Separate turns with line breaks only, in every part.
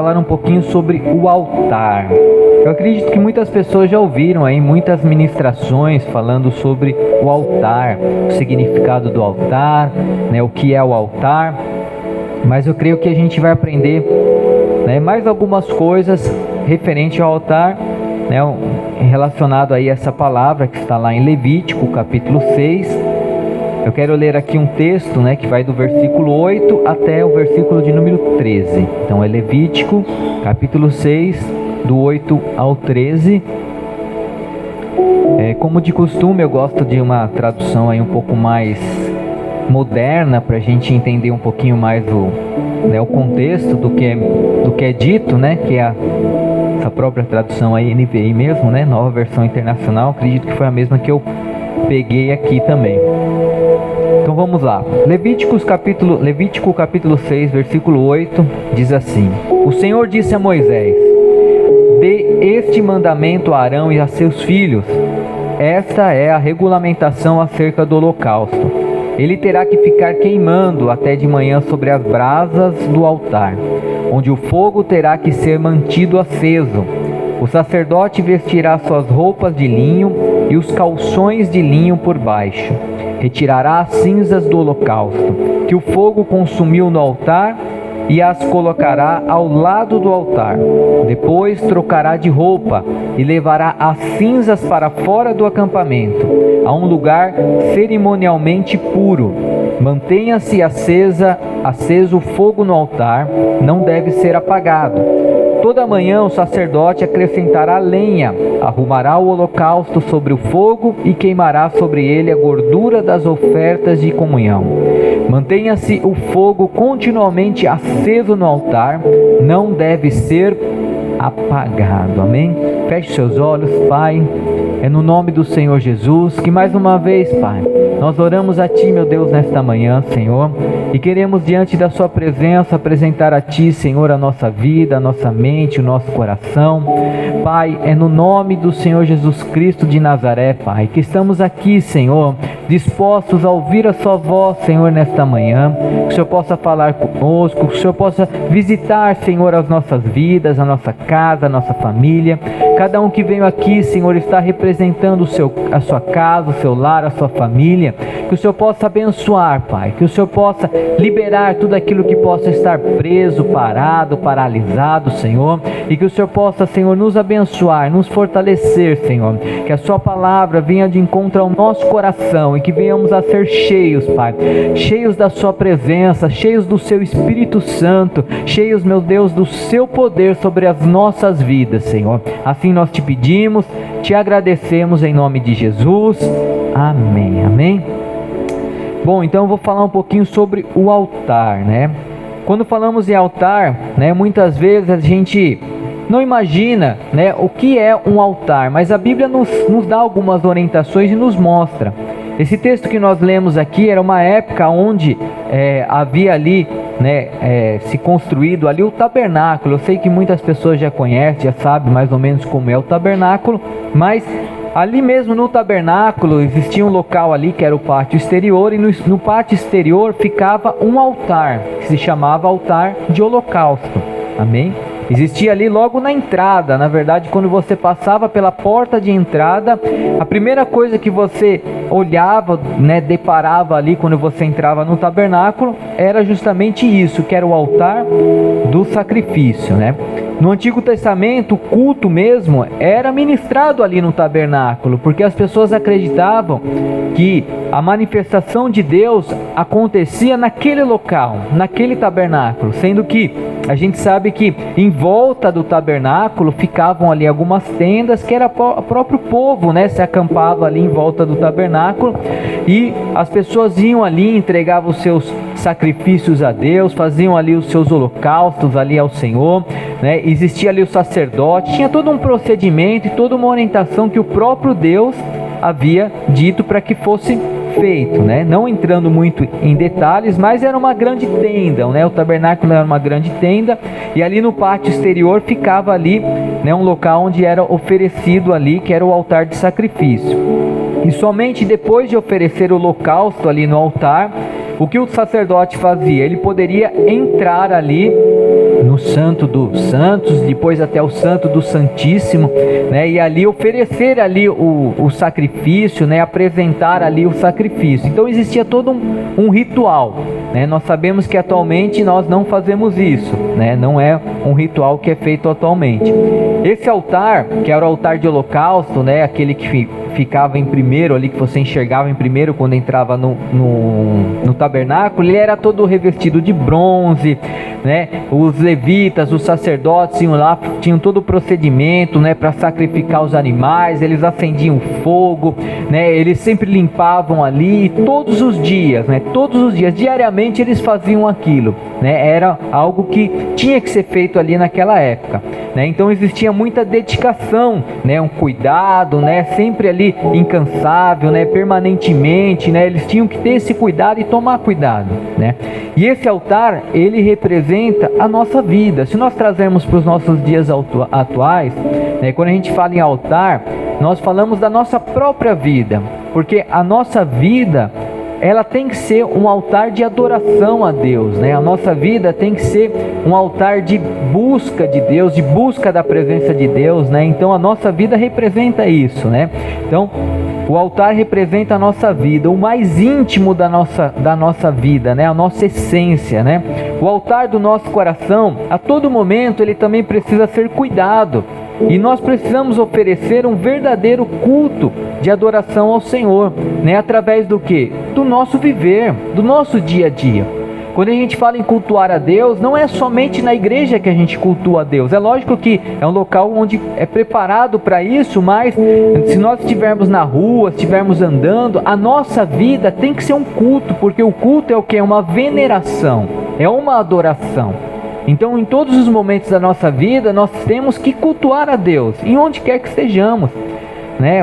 falar um pouquinho sobre o altar. Eu acredito que muitas pessoas já ouviram aí muitas ministrações falando sobre o altar, o significado do altar, né, o que é o altar. Mas eu creio que a gente vai aprender, né, mais algumas coisas referente ao altar, né, relacionado aí a essa palavra que está lá em Levítico, capítulo 6. Eu quero ler aqui um texto, né, que vai do versículo 8 até o versículo de número 13. Então é Levítico, capítulo 6, do 8 ao 13. Como de costume, eu gosto de uma tradução aí um pouco mais moderna, para a gente entender um pouquinho mais o contexto do que é dito, né, que é essa própria tradução aí, NVI mesmo, né, Nova Versão Internacional. Acredito que foi a mesma que eu peguei aqui também. Então vamos lá. Levítico capítulo 6, versículo 8, diz assim: O Senhor disse a Moisés: Dê este mandamento a Arão e a seus filhos. Esta é a regulamentação acerca do holocausto. Ele terá que ficar queimando até de manhã sobre as brasas do altar, onde o fogo terá que ser mantido aceso. O sacerdote vestirá suas roupas de linho e os calções de linho por baixo. Retirará as cinzas do holocausto, que o fogo consumiu no altar, e as colocará ao lado do altar. Depois trocará de roupa e levará as cinzas para fora do acampamento, a um lugar cerimonialmente puro. Mantenha-se aceso o fogo no altar, não deve ser apagado. Toda manhã o sacerdote acrescentará lenha, arrumará o holocausto sobre o fogo e queimará sobre ele a gordura das ofertas de comunhão. Mantenha-se o fogo continuamente aceso no altar, não deve ser apagado. Amém? Feche seus olhos, Pai. É no nome do Senhor Jesus que mais uma vez, Pai, nós oramos a Ti, meu Deus, nesta manhã, Senhor, e queremos diante da Sua presença apresentar a Ti, Senhor, a nossa vida, a nossa mente, o nosso coração. Pai, é no nome do Senhor Jesus Cristo de Nazaré, Pai, que estamos aqui, Senhor, dispostos a ouvir a Sua voz, Senhor, nesta manhã. Que o Senhor possa falar conosco, que o Senhor possa visitar, Senhor, as nossas vidas, a nossa casa, a nossa família. Cada um que veio aqui, Senhor, está representando a sua casa, o seu lar, a sua família. Que o Senhor possa abençoar, Pai. Que o Senhor possa liberar tudo aquilo que possa estar preso, parado, paralisado, Senhor. E que o Senhor possa, Senhor, nos abençoar, nos fortalecer, Senhor. Que a Sua palavra venha de encontro ao nosso coração e que venhamos a ser cheios, Pai. Cheios da Sua presença, cheios do Seu Espírito Santo, cheios, meu Deus, do Seu poder sobre as nossas vidas, Senhor. Assim nós te pedimos, te agradecemos em nome de Jesus. Amém. Amém. Bom, então eu vou falar um pouquinho sobre o altar, né? Quando falamos em altar, né, muitas vezes a gente não imagina, né, o que é um altar, mas a Bíblia nos dá algumas orientações e nos mostra. Esse texto que nós lemos aqui era uma época onde havia ali, né, se construído ali o tabernáculo. Eu sei que muitas pessoas já conhecem, já sabem mais ou menos como é o tabernáculo, mas ali mesmo no tabernáculo existia um local ali que era o pátio exterior, e no pátio exterior ficava um altar, que se chamava altar de holocausto. Amém? Existia ali logo na entrada. Na verdade, quando você passava pela porta de entrada, a primeira coisa que você olhava, né, deparava ali quando você entrava no tabernáculo, era justamente isso, que era o altar do sacrifício, né? No Antigo Testamento, o culto mesmo era ministrado ali no tabernáculo, porque as pessoas acreditavam que a manifestação de Deus acontecia naquele local, naquele tabernáculo, sendo que a gente sabe que em volta do tabernáculo ficavam ali algumas tendas, que era o próprio povo, né, se acampava ali em volta do tabernáculo, e as pessoas iam ali, entregavam os seus sacrifícios a Deus, faziam ali os seus holocaustos ali ao Senhor, né? Existia ali o sacerdote, tinha todo um procedimento e toda uma orientação que o próprio Deus havia dito para que fosse feito, né? Não entrando muito em detalhes, mas era uma grande tenda, né? O tabernáculo era uma grande tenda, e ali no pátio exterior ficava ali, né, um local onde era oferecido ali, que era o altar de sacrifício. E somente depois de oferecer o holocausto ali no altar, o que o sacerdote fazia? Ele poderia entrar ali no no Santo dos Santos, depois até o Santo do Santíssimo, né? E ali oferecer ali o sacrifício, né? Apresentar ali o sacrifício. Então existia todo um ritual, né? Nós sabemos que atualmente nós não fazemos isso, né? Não é um ritual que é feito atualmente. Esse altar, que era o altar de holocausto, né? Aquele que ficava em primeiro ali, que você enxergava em primeiro quando entrava no tabernáculo, ele era todo revestido de bronze, né? Os levitas, os sacerdotes iam lá, tinham todo o procedimento, né, para sacrificar os animais, eles acendiam fogo, né? Eles sempre limpavam ali, todos os dias, né? Todos os dias, diariamente eles faziam aquilo, né? Era algo que tinha que ser feito ali naquela época, né? Então existia muita dedicação, né? Um cuidado, né? Sempre ali incansável, né? Permanentemente, né? Eles tinham que ter esse cuidado e tomar cuidado, né? E esse altar, ele representa a nossa vida. Se nós trazermos para os nossos dias atuais, né? Quando a gente fala em altar, nós falamos da nossa própria vida, porque a nossa vida, ela tem que ser um altar de adoração a Deus, né? A nossa vida tem que ser um altar de busca de Deus, de busca da presença de Deus, né? Então a nossa vida representa isso, né? Então o altar representa a nossa vida, o mais íntimo da nossa vida, né? A nossa essência, né? O altar do nosso coração, a todo momento, ele também precisa ser cuidado. E nós precisamos oferecer um verdadeiro culto de adoração ao Senhor, né? Através do quê? Do nosso viver, do nosso dia a dia. Quando a gente fala em cultuar a Deus, não é somente na igreja que a gente cultua a Deus. É lógico que é um local onde é preparado para isso, mas se nós estivermos na rua, estivermos andando, a nossa vida tem que ser um culto, porque o culto é o que? É uma veneração, é uma adoração. Então, em todos os momentos da nossa vida, nós temos que cultuar a Deus, em onde quer que estejamos, né?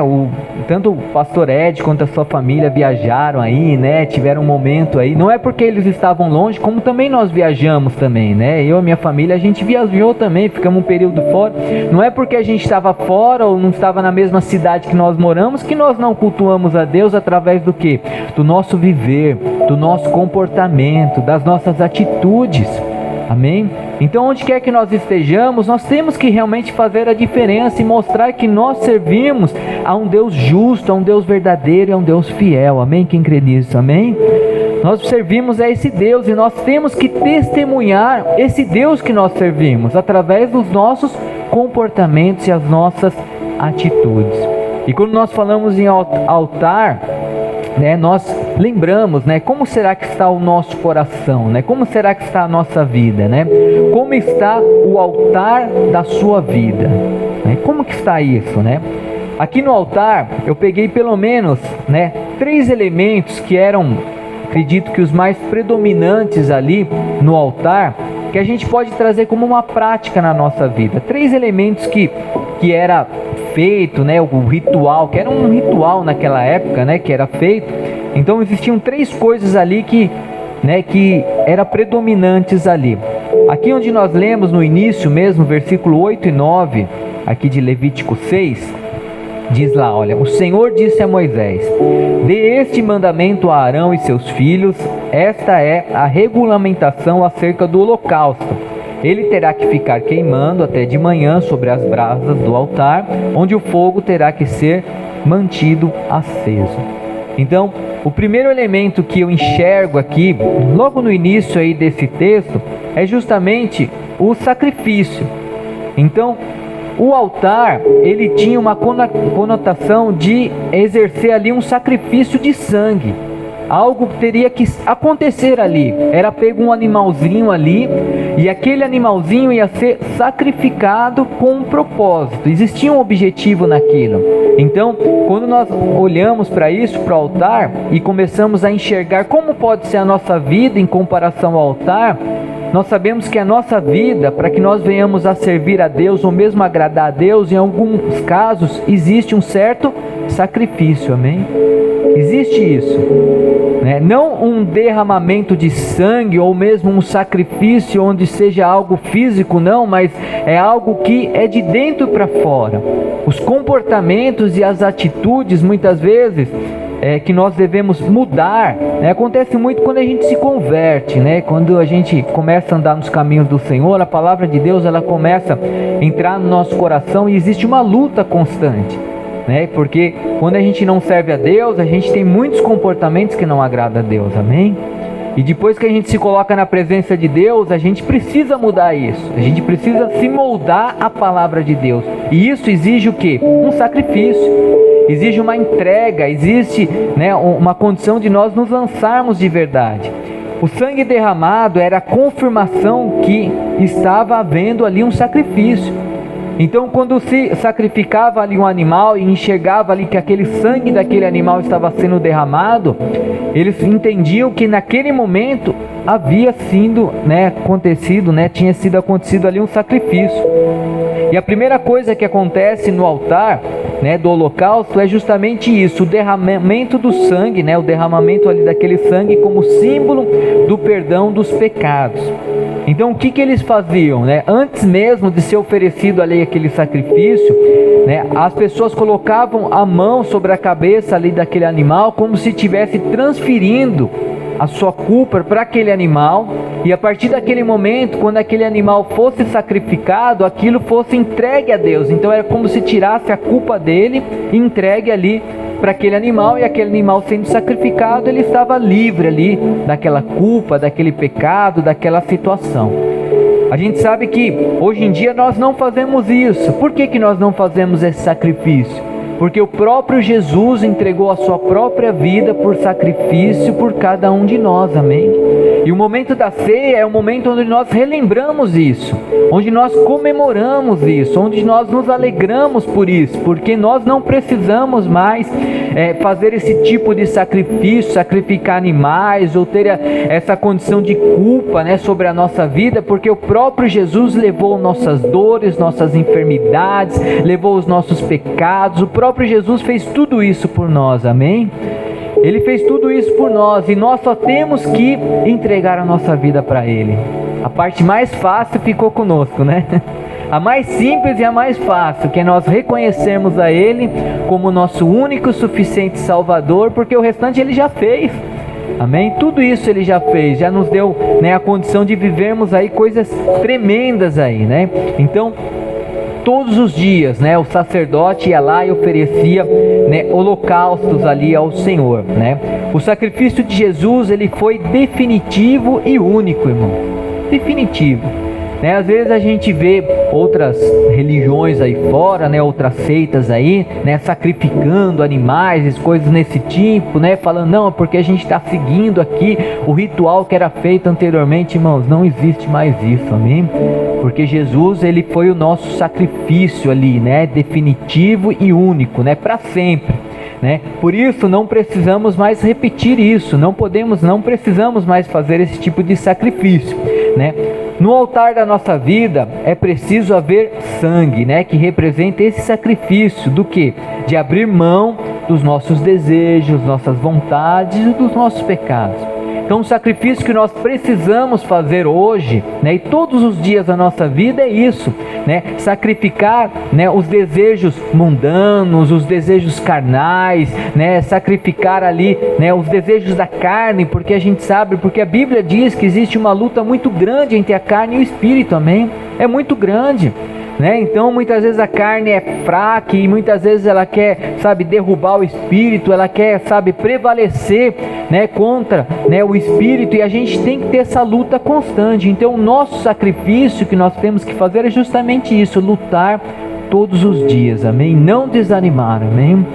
Tanto o pastor Ed quanto a sua família viajaram aí, né? Tiveram um momento aí, não é porque eles estavam longe, como também nós viajamos também, né? Eu e minha família, a gente viajou também, ficamos um período fora. Não é porque a gente estava fora ou não estava na mesma cidade que nós moramos, que nós não cultuamos a Deus através do quê? Do nosso viver, do nosso comportamento, das nossas atitudes. Amém? Então, onde quer que nós estejamos, nós temos que realmente fazer a diferença e mostrar que nós servimos a um Deus justo, a um Deus verdadeiro e a um Deus fiel. Amém? Quem crê nisso? Amém? Nós servimos a esse Deus e nós temos que testemunhar esse Deus que nós servimos através dos nossos comportamentos e as nossas atitudes. E quando nós falamos em altar, né, nós lembramos, né, como será que está o nosso coração, né? Como será que está a nossa vida, né? Como está o altar da sua vida, né? Como que está isso, né? Aqui no altar eu peguei pelo menos, né, 3 elementos que eram, acredito que os mais predominantes ali no altar, que a gente pode trazer como uma prática na nossa vida. 3 elementos que era feito, né, o ritual, que era um ritual naquela época, né, que era feito. Então existiam 3 coisas ali que eram predominantes ali. Aqui onde nós lemos no início mesmo, versículo 8 e 9, aqui de Levítico 6, diz lá, olha, o Senhor disse a Moisés: dê este mandamento a Arão e seus filhos, esta é a regulamentação acerca do holocausto. Ele terá que ficar queimando até de manhã sobre as brasas do altar, onde o fogo terá que ser mantido aceso. Então, o primeiro elemento que eu enxergo aqui, logo no início aí desse texto, é justamente o sacrifício. Então, o altar, ele tinha uma conotação de exercer ali um sacrifício de sangue. Algo teria que acontecer ali. Era pego um animalzinho ali, e aquele animalzinho ia ser sacrificado com um propósito. Existia um objetivo naquilo. Então, quando nós olhamos para isso, para o altar, e começamos a enxergar como pode ser a nossa vida em comparação ao altar, nós sabemos que a nossa vida, para que nós venhamos a servir a Deus ou mesmo agradar a Deus, em alguns casos existe um certo sacrifício, amém? Existe isso, né? Não um derramamento de sangue ou mesmo um sacrifício onde seja algo físico, não, mas é algo que é de dentro para fora. Os comportamentos e as atitudes muitas vezes que nós devemos mudar, né? Acontece muito quando a gente se converte, né? Quando a gente começa a andar nos caminhos do Senhor, a palavra de Deus ela começa a entrar no nosso coração e existe uma luta constante, né? Porque quando a gente não serve a Deus, a gente tem muitos comportamentos que não agradam a Deus, amém? E depois que a gente se coloca na presença de Deus, a gente precisa mudar isso. A gente precisa se moldar à palavra de Deus. E isso exige o quê? Um sacrifício. Exige uma entrega, existe, né, uma condição de nós nos lançarmos de verdade. O sangue derramado era a confirmação que estava havendo ali um sacrifício. Então quando se sacrificava ali um animal e enxergava ali que aquele sangue daquele animal estava sendo derramado, eles entendiam que naquele momento havia sido, tinha sido acontecido ali um sacrifício. E a primeira coisa que acontece no altar, do holocausto é justamente isso, o derramamento do sangue, o derramamento ali daquele sangue como símbolo do perdão dos pecados. Então o que eles faziam? Antes mesmo de ser oferecido ali aquele sacrifício, as pessoas colocavam a mão sobre a cabeça ali daquele animal como se estivesse transferindo a sua culpa para aquele animal, e a partir daquele momento, quando aquele animal fosse sacrificado, aquilo fosse entregue a Deus. Então era como se tirasse a culpa dele e entregue ali para aquele animal, e aquele animal sendo sacrificado, ele estava livre ali daquela culpa, daquele pecado, daquela situação. A gente sabe que hoje em dia nós não fazemos isso. Por que nós não fazemos esse sacrifício? Porque o próprio Jesus entregou a sua própria vida por sacrifício por cada um de nós, amém? E o momento da ceia é o momento onde nós relembramos isso, onde nós comemoramos isso, onde nós nos alegramos por isso, porque nós não precisamos mais fazer esse tipo de sacrifício, sacrificar animais ou ter essa condição de culpa, sobre a nossa vida, porque o próprio Jesus levou nossas dores, nossas enfermidades, levou os nossos pecados. O próprio Jesus fez tudo isso por nós, amém? Ele fez tudo isso por nós e nós só temos que entregar a nossa vida para Ele. A parte mais fácil ficou conosco, A mais simples e a mais fácil, que é nós reconhecermos a Ele como nosso único e suficiente Salvador, porque o restante Ele já fez, amém? Tudo isso Ele já fez, já nos deu a condição de vivermos aí coisas tremendas aí, Então, todos os dias, o sacerdote ia lá e oferecia, holocaustos ali ao Senhor, O sacrifício de Jesus, ele foi definitivo e único, irmão. Definitivo. Às vezes a gente vê outras religiões aí fora, outras seitas aí, sacrificando animais, coisas nesse tipo, falando, não, porque a gente está seguindo aqui o ritual que era feito anteriormente. Irmãos, não existe mais isso, amém? Porque Jesus, ele foi o nosso sacrifício ali, definitivo e único, para sempre. Por isso não precisamos mais repetir isso, não precisamos mais fazer esse tipo de sacrifício, No altar da nossa vida é preciso haver sangue, que representa esse sacrifício do que? De abrir mão dos nossos desejos, nossas vontades e dos nossos pecados. Então o sacrifício que nós precisamos fazer hoje, e todos os dias da nossa vida é isso, sacrificar, os desejos mundanos, os desejos carnais, sacrificar ali, os desejos da carne, porque a gente sabe, porque a Bíblia diz que existe uma luta muito grande entre a carne e o espírito, amém? É muito grande. Então muitas vezes a carne é fraca e muitas vezes ela quer, derrubar o espírito, ela quer, prevalecer, contra, o espírito, e a gente tem que ter essa luta constante. Então o nosso sacrifício que nós temos que fazer é justamente isso, lutar todos os dias, amém? Não desanimar, amém?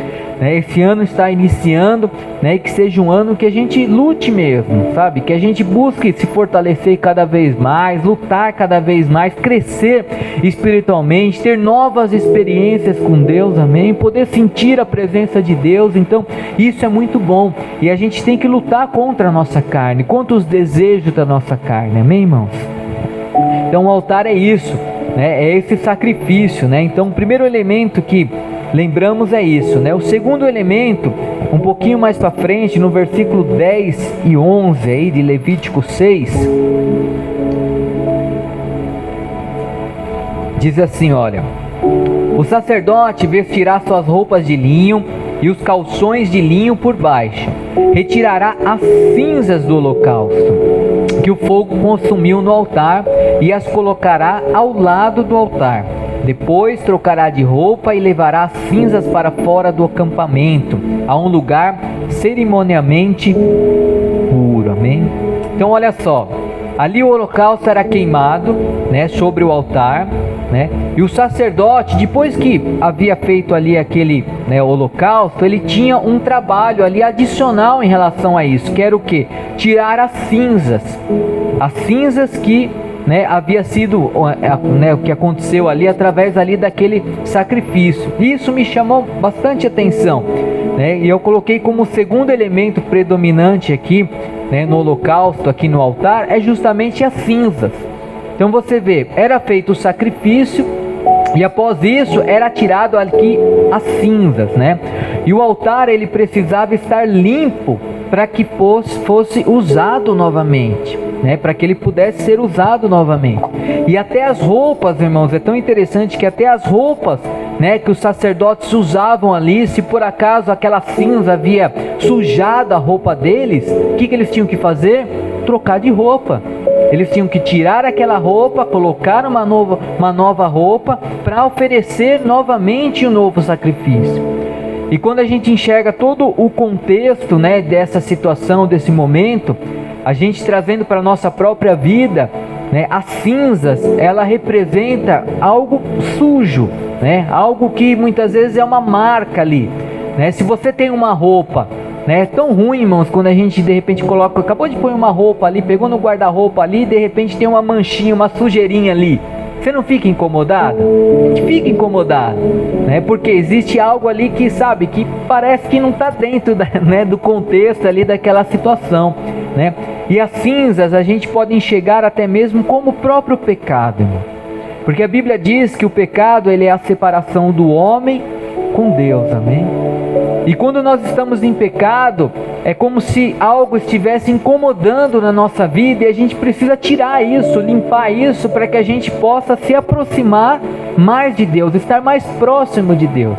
Esse ano está iniciando, e que seja um ano que a gente lute mesmo, que a gente busque se fortalecer cada vez mais, lutar cada vez mais, crescer espiritualmente, ter novas experiências com Deus, amém? Poder sentir a presença de Deus. Então isso é muito bom, e a gente tem que lutar contra a nossa carne, contra os desejos da nossa carne, amém, irmãos? Então o altar é isso, é esse sacrifício, Então o primeiro elemento que lembramos é isso, O segundo elemento, um pouquinho mais para frente, no versículo 10 e 11 aí de Levítico 6, diz assim, olha: o sacerdote vestirá suas roupas de linho e os calções de linho por baixo. Retirará as cinzas do holocausto que o fogo consumiu no altar e as colocará ao lado do altar. Depois trocará de roupa e levará as cinzas para fora do acampamento, a um lugar cerimonialmente puro. Amém? Então olha só, ali o holocausto era queimado, né, sobre o altar, né, e o sacerdote, depois que havia feito ali aquele, né, holocausto, ele tinha um trabalho ali adicional em relação a isso, que era o que? Tirar as cinzas que, né, havia sido, né, o que aconteceu ali através ali daquele sacrifício. Isso me chamou bastante atenção, né, e eu coloquei como segundo elemento predominante aqui, né, no holocausto, aqui no altar, é justamente as cinzas. Então você vê, era feito o sacrifício e após isso era tirado aqui as cinzas, né? E o altar ele precisava estar limpo para que fosse usado novamente, né? Para que ele pudesse ser usado novamente. E até as roupas, irmãos, é tão interessante que até as roupas, né, que os sacerdotes usavam ali, se por acaso aquela cinza havia sujado a roupa deles, o que eles tinham que fazer? Trocar de roupa. Eles tinham que tirar aquela roupa, colocar uma nova roupa para oferecer novamente um novo sacrifício. E quando a gente enxerga todo o contexto, né, dessa situação, desse momento, a gente trazendo para a nossa própria vida, né, as cinzas, ela representa algo sujo, né, algo que muitas vezes é uma marca ali, né? Se você tem uma roupa, né, é tão ruim, irmãos, quando a gente de repente coloca, acabou de pôr uma roupa ali, pegou no guarda-roupa ali, de repente tem uma manchinha, uma sujeirinha ali. Você não fica incomodado? A gente fica incomodado, né? Porque existe algo ali que, sabe, que parece que não está dentro né, do contexto ali daquela situação, né? E as cinzas a gente pode enxergar até mesmo como o próprio pecado, irmão. Porque a Bíblia diz que o pecado ele é a separação do homem com Deus, amém? E quando nós estamos em pecado, é como se algo estivesse incomodando na nossa vida e a gente precisa tirar isso, limpar isso, para que a gente possa se aproximar mais de Deus, estar mais próximo de Deus.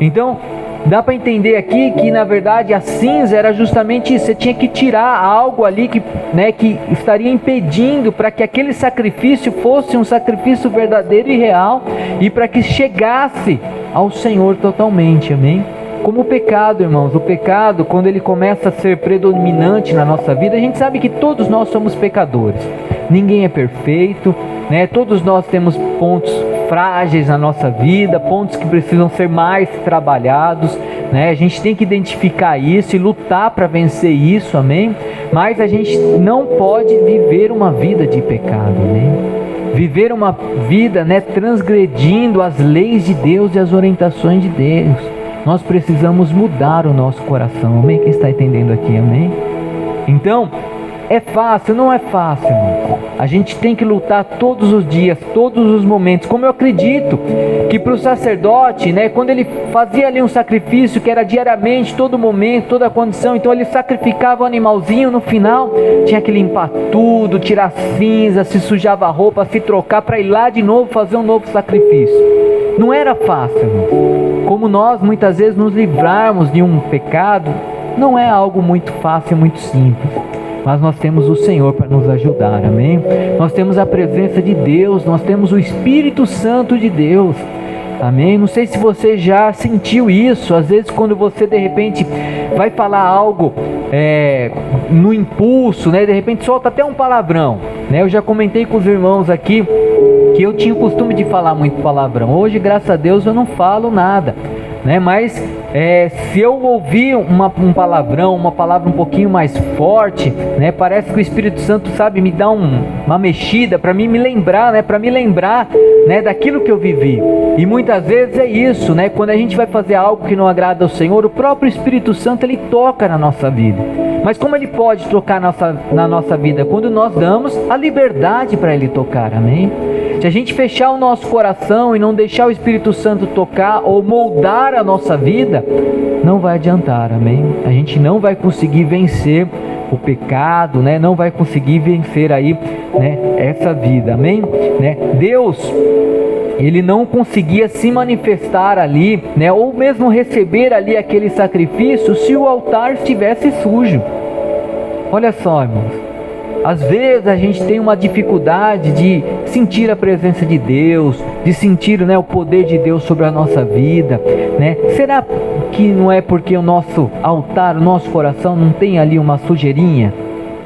Então, dá para entender aqui que na verdade a cinza era justamente isso, você tinha que tirar algo ali que, né, que estaria impedindo para que aquele sacrifício fosse um sacrifício verdadeiro e real e para que chegasse ao Senhor totalmente, amém? Como o pecado, irmãos, o pecado, quando ele começa a ser predominante na nossa vida, a gente sabe que todos nós somos pecadores. Ninguém é perfeito, né? Todos nós temos pontos frágeis na nossa vida, pontos que precisam ser mais trabalhados, né? A gente tem que identificar isso e lutar para vencer isso, amém? Mas a gente não pode viver uma vida de pecado, amém? Viver uma vida, né, transgredindo as leis de Deus e as orientações de Deus. Nós precisamos mudar o nosso coração, amém? Quem está entendendo aqui, amém? Então, é fácil? Não é fácil, irmão. A gente tem que lutar todos os dias, todos os momentos. Como eu acredito que para o sacerdote, né, quando ele fazia ali um sacrifício que era diariamente, todo momento, toda condição, então ele sacrificava o animalzinho, no final tinha que limpar tudo, tirar cinza, se sujava a roupa, se trocar para ir lá de novo fazer um novo sacrifício. Não era fácil, irmão. Como nós muitas vezes nos livrarmos de um pecado, não é algo muito fácil, muito simples. Mas nós temos o Senhor para nos ajudar, amém? Nós temos a presença de Deus, nós temos o Espírito Santo de Deus, amém? Não sei se você já sentiu isso, às vezes quando você de repente vai falar algo no impulso, né? De repente solta até um palavrão, né? Eu já comentei com os irmãos aqui que eu tinha o costume de falar muito palavrão. Hoje, graças a Deus, eu não falo nada, né? Mas se eu ouvir um palavrão, uma palavra um pouquinho mais forte, né? Parece que o Espírito Santo, sabe, me dá uma mexida para mim me lembrar, né? Para me lembrar, né, daquilo que eu vivi. E muitas vezes é isso, né? Quando a gente vai fazer algo que não agrada ao Senhor, o próprio Espírito Santo ele toca na nossa vida. Mas como ele pode tocar na nossa vida? Quando nós damos a liberdade para ele tocar, amém? Se a gente fechar o nosso coração e não deixar o Espírito Santo tocar ou moldar a nossa vida, não vai adiantar, amém? A gente não vai conseguir vencer o pecado, né? Não vai conseguir vencer aí, né, essa vida, amém? Né? Deus, ele não conseguia se manifestar ali, né, ou mesmo receber ali aquele sacrifício se o altar estivesse sujo. Olha só, irmãos, às vezes a gente tem uma dificuldade de sentir a presença de Deus, de sentir, né, o poder de Deus sobre a nossa vida, né? Será que não é porque o nosso altar, o nosso coração não tem ali uma sujeirinha?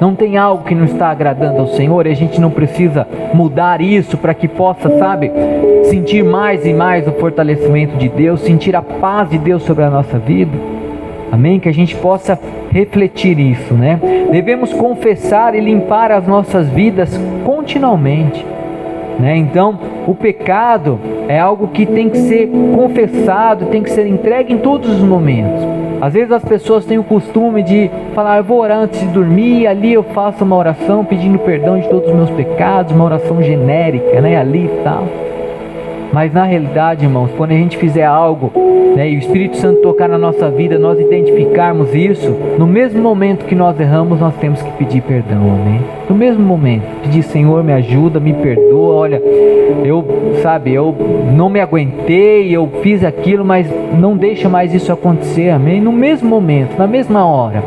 Não tem algo que não está agradando ao Senhor e a gente não precisa mudar isso para que possa, sabe, sentir mais e mais o fortalecimento de Deus, sentir a paz de Deus sobre a nossa vida? Amém? Que a gente possa refletir isso, né? Devemos confessar e limpar as nossas vidas continuamente, né? Então, o pecado é algo que tem que ser confessado, tem que ser entregue em todos os momentos. Às vezes as pessoas têm o costume de falar: eu vou orar antes de dormir, ali eu faço uma oração pedindo perdão de todos os meus pecados, uma oração genérica, né, ali e tal. Mas na realidade, irmãos, quando a gente fizer algo, né, e o Espírito Santo tocar na nossa vida, nós identificarmos isso, no mesmo momento que nós erramos, nós temos que pedir perdão, amém? No mesmo momento, pedir: Senhor, me ajuda, me perdoa, olha, eu não me aguentei, eu fiz aquilo, mas não deixa mais isso acontecer, amém? No mesmo momento, na mesma hora,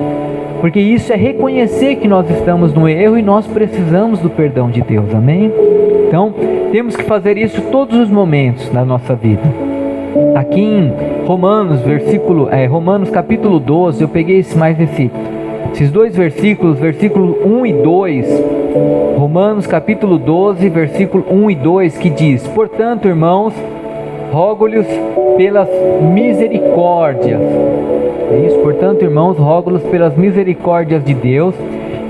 porque isso é reconhecer que nós estamos no erro e nós precisamos do perdão de Deus, amém? Então, temos que fazer isso todos os momentos da nossa vida. Aqui em Romanos capítulo 12, eu peguei esses dois versículos, versículos 1 e 2, Romanos capítulo 12, versículo 1 e 2, que diz: portanto, irmãos, rogo-lhes pelas misericórdias, portanto, irmãos, rogo-lhes pelas misericórdias de Deus,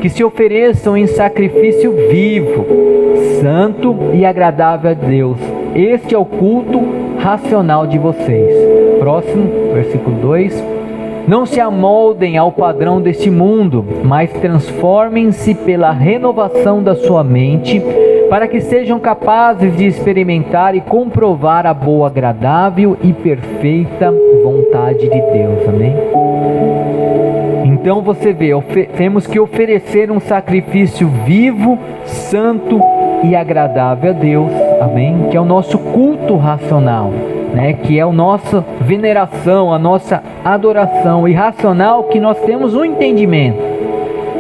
que se ofereçam em sacrifício vivo, santo e agradável a Deus. Este é o culto racional de vocês. Próximo, versículo 2. Não se amoldem ao padrão deste mundo, mas transformem-se pela renovação da sua mente, para que sejam capazes de experimentar e comprovar a boa, agradável e perfeita vontade de Deus. Amém? Então você vê, temos que oferecer um sacrifício vivo, santo e agradável a Deus, amém? Que é o nosso culto racional, né? Que é a nossa veneração, a nossa adoração. E racional que nós temos um entendimento.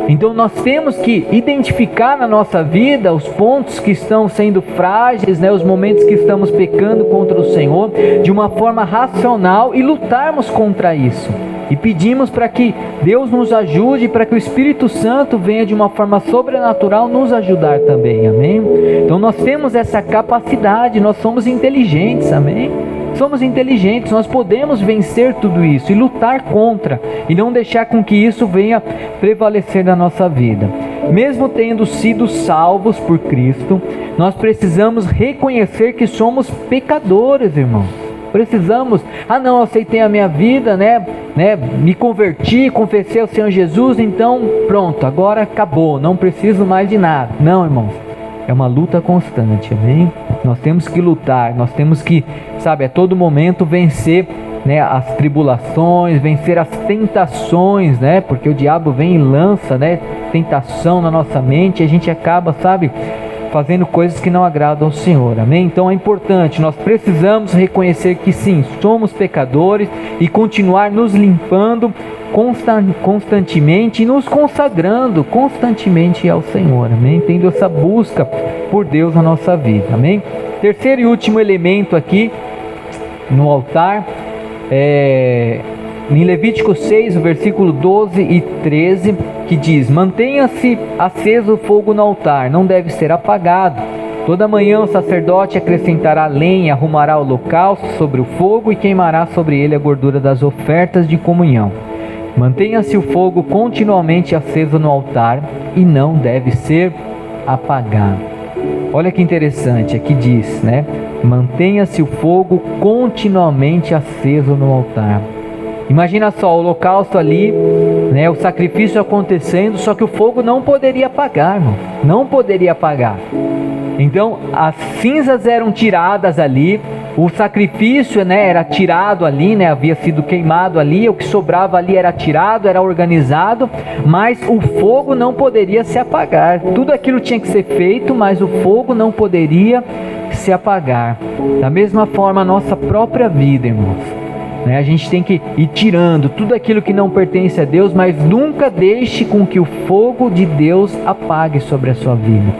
Então nós temos que identificar na nossa vida os pontos que estão sendo frágeis, né? Os momentos que estamos pecando contra o Senhor de uma forma racional e lutarmos contra isso. E pedimos para que Deus nos ajude, para que o Espírito Santo venha de uma forma sobrenatural nos ajudar também, amém? Então nós temos essa capacidade, nós somos inteligentes, amém? Somos inteligentes, nós podemos vencer tudo isso e lutar contra, e não deixar com que isso venha prevalecer na nossa vida. Mesmo tendo sido salvos por Cristo, nós precisamos reconhecer que somos pecadores, irmãos. Precisamos, não, eu aceitei a minha vida, né, me converti, confessei ao Senhor Jesus, então pronto, agora acabou, não preciso mais de nada. Não, irmãos, é uma luta constante, amém? Nós temos que lutar, nós temos que, a todo momento vencer, né, as tribulações, vencer as tentações, né, porque o diabo vem e lança, né, tentação na nossa mente, e a gente acaba, fazendo coisas que não agradam ao Senhor, amém? Então é importante, nós precisamos reconhecer que sim, somos pecadores e continuar nos limpando constantemente e nos consagrando constantemente ao Senhor, amém? Tendo essa busca por Deus na nossa vida, amém? Terceiro e último elemento aqui no altar em Levítico 6, o versículo 12 e 13, que diz: mantenha-se aceso o fogo no altar, não deve ser apagado. Toda manhã o sacerdote acrescentará lenha, arrumará o holocausto sobre o fogo e queimará sobre ele a gordura das ofertas de comunhão. Mantenha-se o fogo continuamente aceso no altar e não deve ser apagado. Olha que interessante, aqui diz, né? Mantenha-se o fogo continuamente aceso no altar. Imagina só, o holocausto ali, né, o sacrifício acontecendo, só que o fogo não poderia apagar, irmão, não poderia apagar. Então as cinzas eram tiradas ali, o sacrifício, né, era tirado ali, né, havia sido queimado ali, o que sobrava ali era tirado, era organizado, mas o fogo não poderia se apagar. Tudo aquilo tinha que ser feito, mas o fogo não poderia se apagar. Da mesma forma, a nossa própria vida, irmãos, né? A gente tem que ir tirando tudo aquilo que não pertence a Deus, mas nunca deixe com que o fogo de Deus apague sobre a sua vida.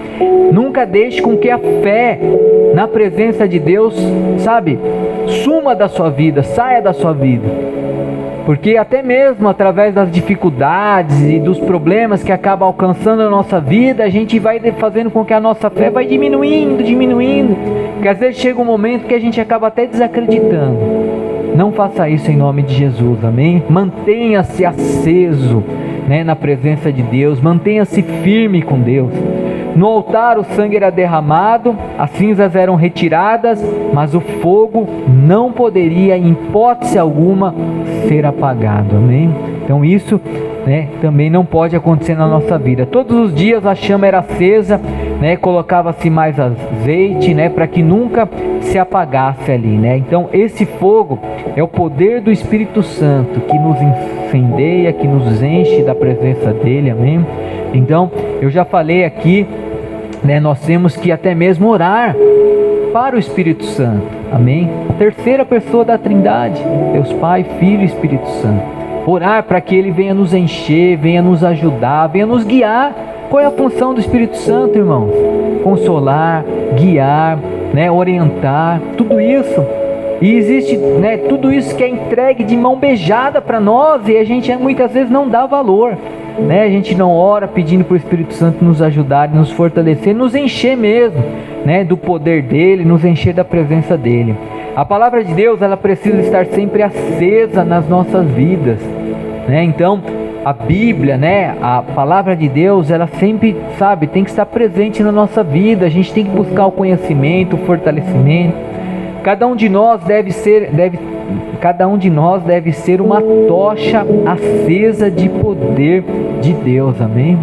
Nunca deixe com que a fé na presença de Deus, sabe, suma da sua vida, saia da sua vida. Porque até mesmo através das dificuldades e dos problemas que acabam alcançando a nossa vida, a gente vai fazendo com que a nossa fé vai diminuindo, porque às vezes chega um momento que a gente acaba até desacreditando. Não faça isso em nome de Jesus, amém? Mantenha-se aceso, né, na presença de Deus, mantenha-se firme com Deus. No altar o sangue era derramado, as cinzas eram retiradas, mas o fogo não poderia, em hipótese alguma, ser apagado, amém? Então isso, né, também não pode acontecer na nossa vida. Todos os dias a chama era acesa, né, colocava-se mais azeite, né, para que nunca se apagasse ali, né? Então esse fogo é o poder do Espírito Santo que nos incendeia, que nos enche da presença dele, amém? Então eu já falei aqui, né, nós temos que até mesmo orar para o Espírito Santo, amém? A terceira pessoa da Trindade, Deus Pai, Filho e Espírito Santo. Orar para que Ele venha nos encher, venha nos ajudar, venha nos guiar. Qual é a função do Espírito Santo, irmãos? Consolar, guiar, né, orientar, tudo isso. E existe, né, tudo isso que é entregue de mão beijada para nós e a gente muitas vezes não dá valor, né? A gente não ora pedindo para o Espírito Santo nos ajudar, nos fortalecer, nos encher mesmo, né, do poder dele, nos encher da presença dele. A palavra de Deus, ela precisa estar sempre acesa nas nossas vidas, né? Então a Bíblia, né, a palavra de Deus, ela sempre, sabe, tem que estar presente na nossa vida. A gente tem que buscar o conhecimento, o fortalecimento. Cada um de nós deve ser uma tocha acesa de poder de Deus, amém?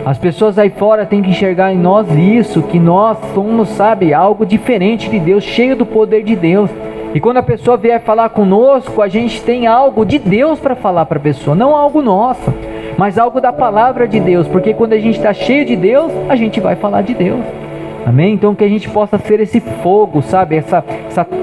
As pessoas aí fora têm que enxergar em nós isso, que nós somos, sabe, algo diferente de Deus, cheio do poder de Deus. E quando a pessoa vier falar conosco, a gente tem algo de Deus para falar para a pessoa, não algo nosso, mas algo da palavra de Deus, porque quando a gente está cheio de Deus, a gente vai falar de Deus. Amém? Então que a gente possa ser esse fogo, sabe? Essa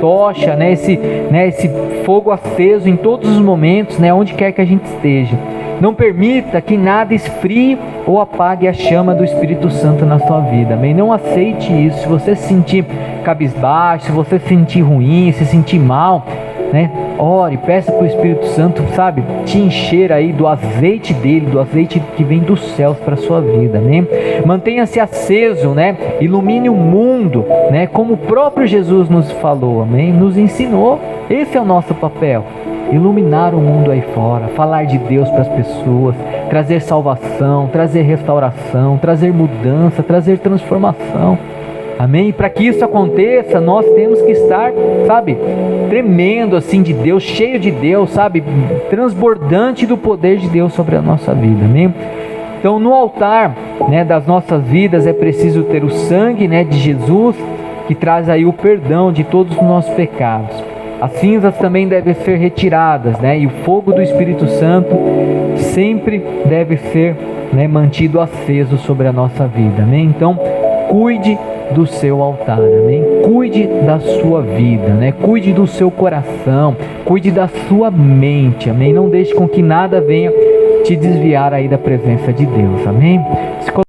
tocha, né? Esse fogo aceso em todos os momentos, né? Onde quer que a gente esteja. Não permita que nada esfrie ou apague a chama do Espírito Santo na sua vida, amém? Não aceite isso. Se você se sentir cabisbaixo, se você se sentir ruim, se sentir mal, né? Ore, peça para o Espírito Santo, sabe, te encher aí do azeite dele, do azeite que vem dos céus para a sua vida, amém? Mantenha-se aceso, né? Ilumine o mundo, né? Como o próprio Jesus nos falou, amém? Nos ensinou. Esse é o nosso papel. Iluminar o mundo aí fora, falar de Deus para as pessoas, trazer salvação, trazer restauração, trazer mudança, trazer transformação. Amém? E para que isso aconteça, nós temos que estar, sabe, tremendo assim de Deus, cheio de Deus, sabe, transbordante do poder de Deus sobre a nossa vida. Amém? Então no altar, né, das nossas vidas é preciso ter o sangue, né, de Jesus, que traz aí o perdão de todos os nossos pecados. As cinzas também devem ser retiradas, né? E o fogo do Espírito Santo sempre deve ser, né, mantido aceso sobre a nossa vida, amém? Então, cuide do seu altar, amém? Cuide da sua vida, né? Cuide do seu coração, cuide da sua mente, amém? Não deixe com que nada venha te desviar aí da presença de Deus, amém?